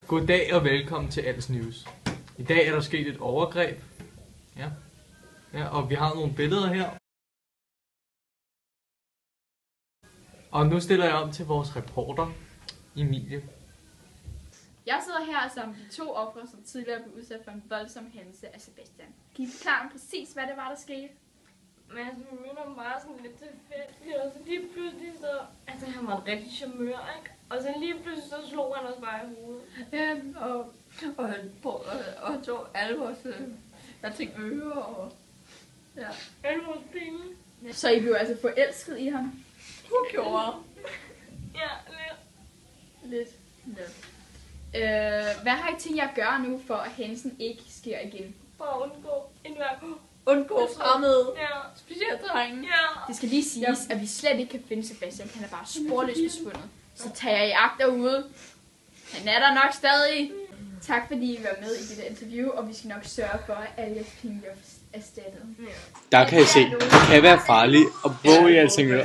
Goddag og velkommen til Als News. I dag er der sket et overgreb. Ja, og vi har nogle billeder her. Og nu stiller jeg om til vores reporter, Emilie. Jeg sidder her sammen med de to ofre, som tidligere blev udsat for en voldsom hændelse af Sebastian. Kan I forklare præcis, hvad det var, der skete? Men altså, man minder bare sådan lidt tilfældigt, og så lige pludselig så... Altså, han var en rigtig charmeur, ikke? Og så lige pludselig så slog han os bare i hovedet. Og tog alle vores ører og... Ja. Alle vores penge. Så I blev altså forelsket i ham? Hun gjorde. Ja, lidt. Hvad har I tænkt jer at gøre nu, for at hændelsen ikke sker igen? Bare Undgå fremmede, Ja. specielt drenge. Ja. Det skal lige siges, at vi slet ikke kan finde Sebastian. Han er bare sporløst forsvundet. Så tager jeg i agt derude. Han er der nok stadig. Tak fordi I var med i dette interview, og vi skal nok sørge for, at alle jeres penge bliver erstattet. Der kan I se, det kan være farligt at bo i Helsingør.